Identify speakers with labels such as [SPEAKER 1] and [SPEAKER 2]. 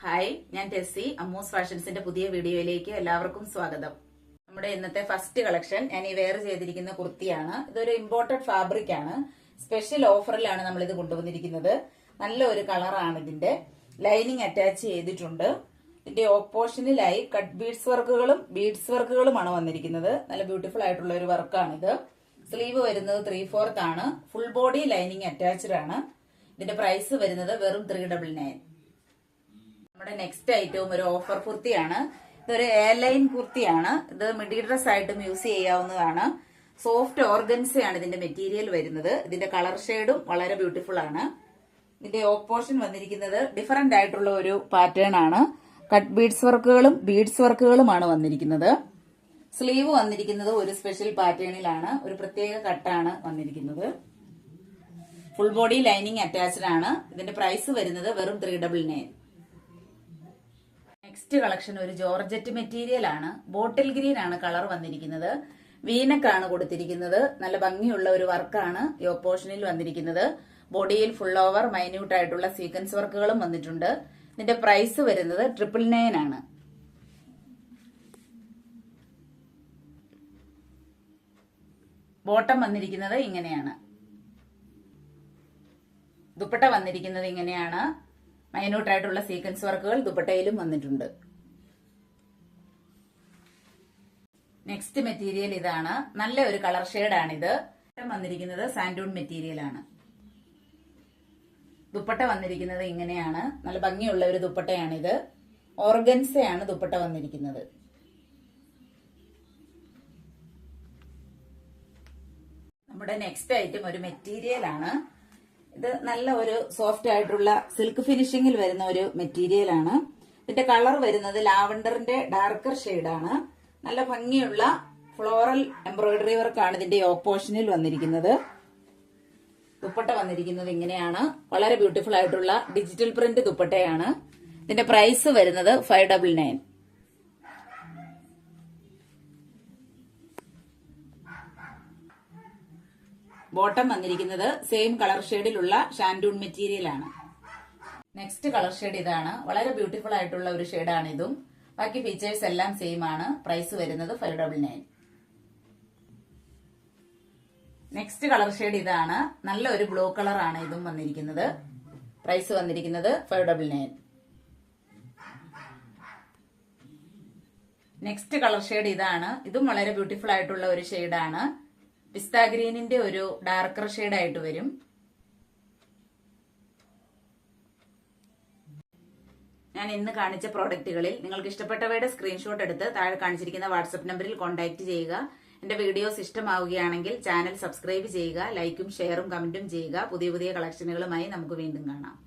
[SPEAKER 1] Hi, ഞാൻ ടെസ്സി. അമ്മൂസ് ഫാഷൻസിന്റെ പുതിയ വീഡിയോയിലേക്ക് എല്ലാവർക്കും സ്വാഗതം. നമ്മുടെ ഇന്നത്തെ ഫസ്റ്റ് കളക്ഷൻ ഞാൻ ഈ വെയർ ചെയ്തിരിക്കുന്ന കുർത്തിയാണ്. ഇതൊരു ഇമ്പോർട്ടഡ് ഫാബ്രിക് ആണ്. സ്പെഷ്യൽ ഓഫറിലാണ് നമ്മൾ ഇത് കൊണ്ടുവന്നിരിക്കുന്നത്. നല്ല ഒരു കളറാണ് ഇതിന്റെ. ലൈനിങ് അറ്റാച്ച് ചെയ്തിട്ടുണ്ട്. ഇതിന്റെ ഓപ്പോഷനിലായി കട്ട് ബീഡ്സ് വർക്കുകളുമാണ് വന്നിരിക്കുന്നത്. നല്ല ബ്യൂട്ടിഫുൾ ആയിട്ടുള്ള ഒരു വർക്കാണിത്. സ്ലീവ് വരുന്നത് 3/4 ആണ്. ഫുൾ ബോഡി ലൈനിങ് അറ്റാച്ച്ഡ് ആണ്. ഇതിന്റെ പ്രൈസ് വരുന്നത് വെറും 399. നമ്മുടെ നെക്സ്റ്റ് ഐറ്റവും ഒരു ഓഫർ കുർത്തിയാണ്. ഇതൊരു എയർ ലൈൻ കുർത്തിയാണ്. ഇത് മിഡി ഡ്രസ് ആയിട്ടും യൂസ് ചെയ്യാവുന്നതാണ്. സോഫ്റ്റ് ഓർഗൻസയാണ് ഇതിന്റെ മെറ്റീരിയൽ വരുന്നത്. ഇതിന്റെ കളർ ഷെയ്ഡും വളരെ ബ്യൂട്ടിഫുൾ ആണ്. ഇതിന്റെ ഓപ്പോഷൻ വന്നിരിക്കുന്നത് ഡിഫറന്റ് ആയിട്ടുള്ള ഒരു പാറ്റേൺ ആണ്. കട്ട് ബീഡ്സ് വർക്കുകളുമാണ് വന്നിരിക്കുന്നത്. സ്ലീവ് വന്നിരിക്കുന്നത് ഒരു സ്പെഷ്യൽ പാറ്റേണിലാണ്. ഒരു പ്രത്യേക കട്ടാണ് വന്നിരിക്കുന്നത്. ഫുൾ ബോഡി ലൈനിങ് അറ്റാച്ച്ഡ് ആണ്. ഇതിന്റെ പ്രൈസ് വരുന്നത് വെറും 399. നെക്സ്റ്റ് കളക്ഷൻ ഒരു ജോർജറ്റ് മെറ്റീരിയൽ ആണ്. ബോട്ടിൽ ഗ്രീൻ ആണ് കളർ വന്നിരിക്കുന്നത്. വീനക്കാണ് കൊടുത്തിരിക്കുന്നത്. നല്ല ഭംഗിയുള്ള ഒരു വർക്കാണ് ഈ ഓപ്പോഷനിൽ വന്നിരിക്കുന്നത്. ബോഡിയിൽ ഫുൾ ഓവർ മൈന്യൂട്ട് ആയിട്ടുള്ള സീക്വൻസ് വർക്കുകളും വന്നിട്ടുണ്ട്. ഇതിന്റെ പ്രൈസ് വരുന്നത് 999 ആണ്. ബോട്ടം വന്നിരിക്കുന്നത് ഇങ്ങനെയാണ്. ദുപ്പട്ട വന്നിരിക്കുന്നത് ഇങ്ങനെയാണ്. മൈന്യൂട്ട് ആയിട്ടുള്ള സീക്വൻസ് വർക്കുകൾ ദുപ്പട്ടയിലും വന്നിട്ടുണ്ട്. നെക്സ്റ്റ് മെറ്റീരിയൽ ഇതാണ്. നല്ല ഒരു കളർ ഷെയ്ഡാണിത്. വന്നിരിക്കുന്നത് സാൻഡൂൺ മെറ്റീരിയൽ ആണ്. ദുപ്പട്ട വന്നിരിക്കുന്നത് ഇങ്ങനെയാണ്. നല്ല ഭംഗിയുള്ള ഒരു ദുപ്പട്ടയാണിത്. ഓർഗൻസയാണ് ദുപ്പട്ട വന്നിരിക്കുന്നത്. നമ്മുടെ നെക്സ്റ്റ് ഐറ്റം ഒരു മെറ്റീരിയൽ ആണ്. ഇത് നല്ല ഒരു സോഫ്റ്റ് ആയിട്ടുള്ള സിൽക്ക് ഫിനിഷിംഗിൽ വരുന്ന ഒരു മെറ്റീരിയൽ ആണ്. ഇതിന്റെ കളർ വരുന്നത് ലാവണ്ടറിന്റെ ഡാർക്കർ ഷെയ്ഡാണ്. നല്ല ഭംഗിയുള്ള ഫ്ലോറൽ എംബ്രോയിഡറി വർക്കാണ് ഇതിന്റെ ഓപ്പോഷനിൽ വന്നിരിക്കുന്നത്. ദുപ്പട്ട വന്നിരിക്കുന്നത് ഇങ്ങനെയാണ്. വളരെ ബ്യൂട്ടിഫുൾ ആയിട്ടുള്ള ഡിജിറ്റൽ പ്രിന്റ് ദുപ്പട്ടയാണ്. ഇതിന്റെ പ്രൈസ് വരുന്നത് 599. ബോട്ടം വന്നിരിക്കുന്നത് സെയിം കളർ ഷെയ്ഡിലുള്ള ഷാൻഡൂൺ മെറ്റീരിയൽ ആണ്. നെക്സ്റ്റ് കളർ ഷെയ്ഡ് ഇതാണ്. വളരെ ബ്യൂട്ടിഫുൾ ആയിട്ടുള്ള ഒരു ഷെയ്ഡാണ് ഇതും. ബാക്കി ഫീച്ചേഴ്സ് എല്ലാം സെയിം ആണ്. പ്രൈസ് വരുന്നത് 599. നെക്സ്റ്റ് കളർ ഷെയ്ഡ് ഇതാണ്. നല്ല ഒരു ബ്ലൂ കളർ ആണ് ഇതും വന്നിരിക്കുന്നത്. പ്രൈസ് വന്നിരിക്കുന്നത് 599. നെക്സ്റ്റ് കളർ ഷെയ്ഡ് ഇതാണ്. ഇതും വളരെ ബ്യൂട്ടിഫുൾ ആയിട്ടുള്ള ഒരു ഷെയ്ഡാണ്. പിസ്ത ഗ്രീനിന്റെ ഒരു ഡാർക്കർ ഷെയ്ഡ് ആയിട്ട് വരും. ഞാൻ ഇന്ന് കാണിച്ച പ്രോഡക്റ്റുകളിൽ നിങ്ങൾക്ക് ഇഷ്ടപ്പെട്ടവയുടെ സ്ക്രീൻഷോട്ട് എടുത്ത് താഴെ കാണിച്ചിരിക്കുന്ന വാട്സ്ആപ്പ് നമ്പറിൽ കോൺടാക്ട് ചെയ്യുക. എന്റെ വീഡിയോസ് ഇഷ്ടമാവുകയാണെങ്കിൽ ചാനൽ സബ്സ്ക്രൈബ് ചെയ്യുക. ലൈക്കും ഷെയറും കമന്റും ചെയ്യുക. പുതിയ കളക്ഷനുകളുമായി നമുക്ക് വീണ്ടും കാണാം.